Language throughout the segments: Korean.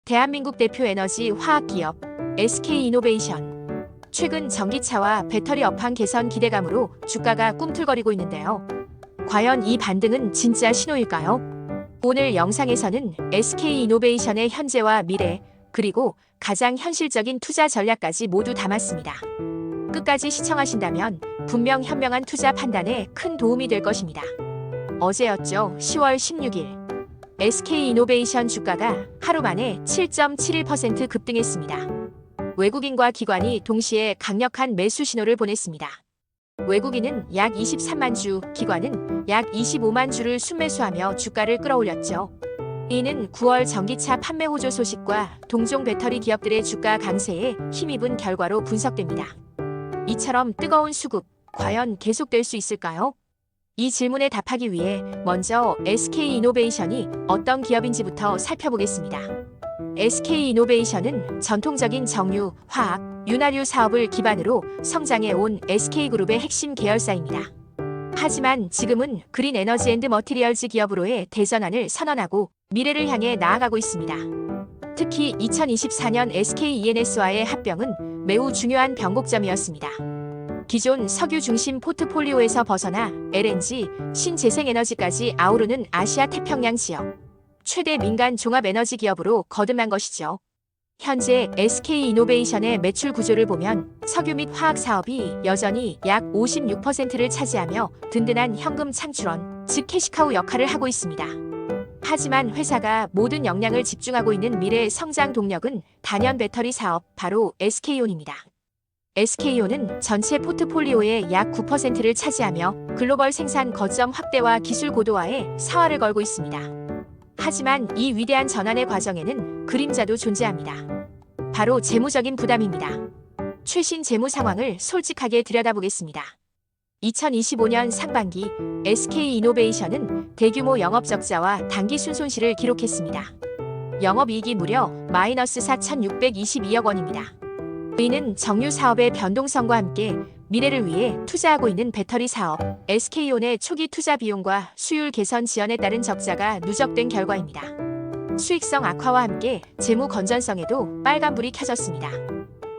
대한민국 대표 에너지 화학 기업 SK이노베이션. 최근 전기차와 배터리 업황 개선 기대감으로 주가가 꿈틀거리고 있는데요. 과연 이 반등은 진짜 신호일까요? 오늘 영상에서는 SK이노베이션의 현재와 미래, 그리고 가장 현실적인 투자 전략까지 모두 담았습니다. 끝까지 시청하신다면 분명 현명한 투자 판단에 큰 도움이 될 것입니다. 어제였죠. 10월 16일. SK이노베이션 주가가 하루 만에 7.71% 급등했습니다. 외국인과 기관이 동시에 강력한 매수 신호를 보냈습니다. 외국인은 약 23만 주, 기관은 약 25만 주를 순매수하며 주가를 끌어올렸죠. 이는 9월 전기차 판매 호조 소식과 동종 배터리 기업들의 주가 강세에 힘입은 결과로 분석됩니다. 이처럼 뜨거운 수급, 과연 계속될 수 있을까요? 이 질문에 답하기 위해 먼저 SK이노베이션이 어떤 기업인지부터 살펴보겠습니다. SK이노베이션은 전통적인 정유, 화학, 윤활유 사업을 기반으로 성장해 온 SK그룹의 핵심 계열사입니다. 하지만 지금은 그린 에너지 앤드 머티리얼즈 기업으로의 대전환을 선언하고 미래를 향해 나아가고 있습니다. 특히 2024년 SKENS와의 합병은 매우 중요한 변곡점이었습니다. 기존 석유 중심 포트폴리오에서 벗어나 LNG, 신재생에너지까지 아우르는 아시아 태평양 지역 최대 민간 종합 에너지 기업으로 거듭난 것이죠. 현재 SK이노베이션의 매출 구조를 보면 석유 및 화학 사업이 여전히 약 56%를 차지하며 든든한 현금 창출원, 즉 캐시카우 역할을 하고 있습니다. 하지만 회사가 모든 역량을 집중하고 있는 미래 성장 동력은 단연 배터리 사업, 바로 SK온입니다. SK온은 전체 포트폴리오의 약 9%를 차지하며 글로벌 생산 거점 확대와 기술 고도화에 사활을 걸고 있습니다. 하지만 이 위대한 전환의 과정에는 그림자도 존재합니다. 바로 재무적인 부담입니다. 최신 재무 상황을 솔직하게 들여다보겠습니다. 2025년 상반기 SK이노베이션은 대규모 영업 적자와 단기 순손실을 기록했습니다. 영업이익이 무려 마이너스 4,622억 원입니다. 이는 정유 사업의 변동성과 함께 미래를 위해 투자하고 있는 배터리 사업 SK온의 초기 투자 비용과 수율 개선 지연에 따른 적자가 누적된 결과입니다. 수익성 악화와 함께 재무 건전성에도 빨간불이 켜졌습니다.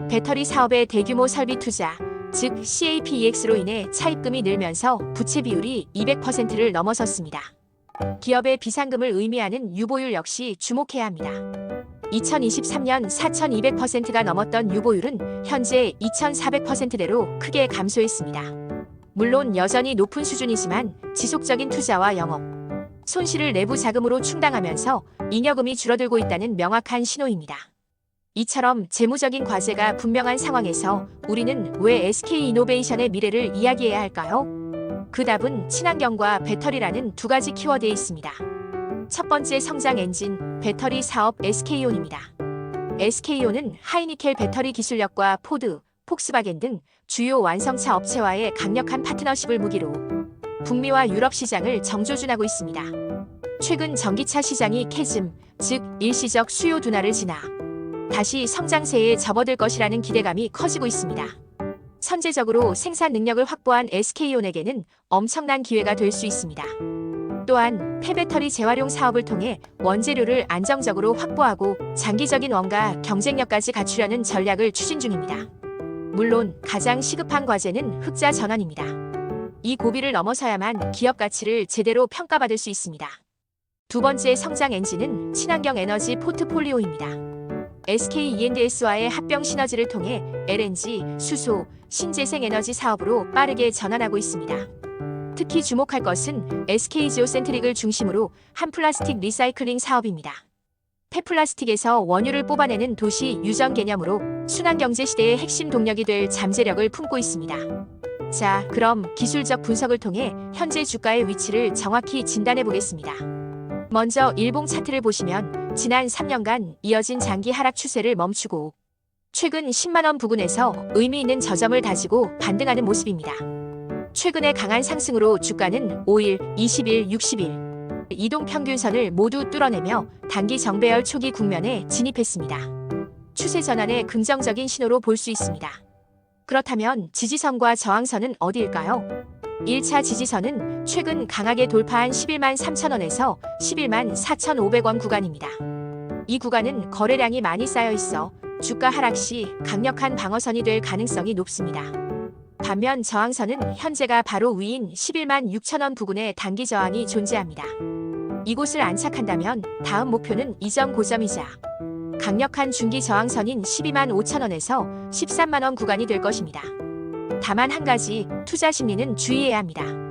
배터리 사업의 대규모 설비 투자, 즉 CAPEX로 인해 차입금이 늘면서 부채 비율이 200%를 넘어섰습니다. 기업의 비상금을 의미하는 유보율 역시 주목해야 합니다. 2023년 4,200%가 넘었던 유보율은 현재 2,400%대로 크게 감소했습니다. 물론 여전히 높은 수준이지만 지속적인 투자와 영업, 손실을 내부 자금으로 충당하면서 잉여금이 줄어들고 있다는 명확한 신호입니다. 이처럼 재무적인 과제가 분명한 상황에서 우리는 왜 SK이노베이션의 미래를 이야기해야 할까요? 그 답은 친환경과 배터리라는 두 가지 키워드에 있습니다. 첫 번째 성장 엔진, 배터리 사업 SK온입니다. SK온은 하이니켈 배터리 기술력과 포드, 폭스바겐 등 주요 완성차 업체와의 강력한 파트너십을 무기로 북미와 유럽 시장을 정조준하고 있습니다. 최근 전기차 시장이 캐즘, 즉 일시적 수요 둔화를 지나 다시 성장세에 접어들 것이라는 기대감이 커지고 있습니다. 선제적으로 생산 능력을 확보한 SK온에게는 엄청난 기회가 될 수 있습니다. 또한 폐배터리 재활용 사업을 통해 원재료를 안정적으로 확보하고 장기적인 원가 경쟁력까지 갖추려는 전략을 추진 중입니다. 물론 가장 시급한 과제는 흑자 전환입니다. 이 고비를 넘어서야만 기업 가치를 제대로 평가받을 수 있습니다. 두 번째 성장 엔진은 친환경 에너지 포트폴리오입니다. SKENDS와의 합병 시너지를 통해 LNG, 수소, 신재생 에너지 사업으로 빠르게 전환하고 있습니다. 특히 주목할 것은 SK지오센트릭을 중심으로 한 플라스틱 리사이클링 사업입니다. 폐플라스틱에서 원유를 뽑아내는 도시 유전 개념으로 순환경제 시대의 핵심 동력이 될 잠재력을 품고 있습니다. 자, 그럼 기술적 분석을 통해 현재 주가의 위치를 정확히 진단해 보겠습니다. 먼저 일봉 차트를 보시면 지난 3년간 이어진 장기 하락 추세를 멈추고 최근 10만원 부근에서 의미 있는 저점을 다지고 반등하는 모습입니다. 최근의 강한 상승으로 주가는 5일, 20일, 60일 이동평균선을 모두 뚫어내며 단기 정배열 초기 국면에 진입했습니다. 추세 전환의 긍정적인 신호로 볼 수 있습니다. 그렇다면 지지선과 저항선은 어디일까요? 1차 지지선은 최근 강하게 돌파한 11만 3천원에서 11만 4,500원 구간입니다. 이 구간은 거래량이 많이 쌓여 있어 주가 하락 시 강력한 방어선이 될 가능성이 높습니다. 반면 저항선은 현재가 바로 위인 11만 6천 원 부근에 단기 저항이 존재합니다. 이곳을 안착한다면 다음 목표는 이전 고점이자 강력한 중기 저항선인 12만 5천 원에서 13만 원 구간이 될 것입니다. 다만 한 가지, 투자 심리는 주의해야 합니다.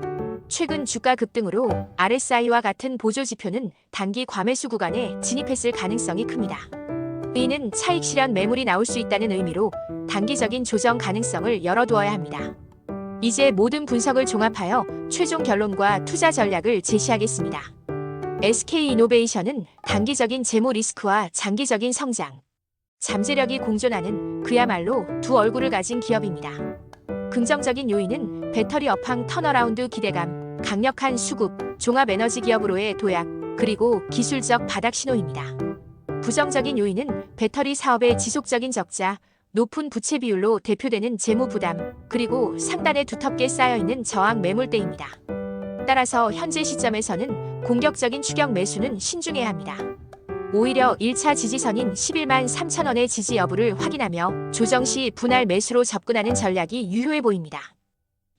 최근 주가 급등으로 RSI와 같은 보조 지표는 단기 과매수 구간에 진입했을 가능성이 큽니다. 이는 차익 실현 매물이 나올 수 있다는 의미로 단기적인 조정 가능성을 열어두어야 합니다. 이제 모든 분석을 종합하여 최종 결론과 투자 전략을 제시하겠습니다. SK이노베이션은 단기적인 재무 리스크와 장기적인 성장, 잠재력이 공존하는 그야말로 두 얼굴을 가진 기업입니다. 긍정적인 요인은 배터리 업황 턴어라운드 기대감, 강력한 수급, 종합에너지 기업으로의 도약, 그리고 기술적 바닥 신호입니다. 부정적인 요인은 배터리 사업의 지속적인 적자, 높은 부채 비율로 대표되는 재무 부담, 그리고 상단에 두텁게 쌓여있는 저항 매물대입니다. 따라서 현재 시점에서는 공격적인 추격 매수는 신중해야 합니다. 오히려 1차 지지선인 11만 3천 원의 지지 여부를 확인하며 조정 시 분할 매수로 접근하는 전략이 유효해 보입니다.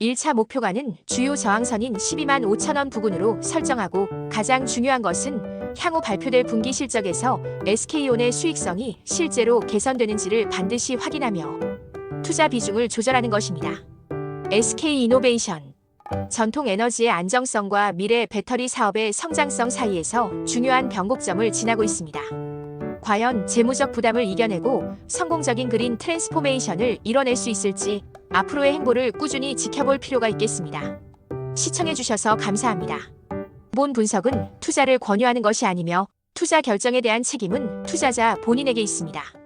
1차 목표가는 주요 저항선인 12만 5천 원 부근으로 설정하고 가장 중요한 것은 향후 발표될 분기 실적에서 SK온의 수익성이 실제로 개선되는지를 반드시 확인하며 투자 비중을 조절하는 것입니다. SK이노베이션 전통 에너지의 안정성과 미래 배터리 사업의 성장성 사이에서 중요한 변곡점을 지나고 있습니다. 과연 재무적 부담을 이겨내고 성공적인 그린 트랜스포메이션을 이뤄낼 수 있을지 앞으로의 행보를 꾸준히 지켜볼 필요가 있겠습니다. 시청해주셔서 감사합니다. 본 분석은 투자를 권유하는 것이 아니며 투자 결정에 대한 책임은 투자자 본인에게 있습니다.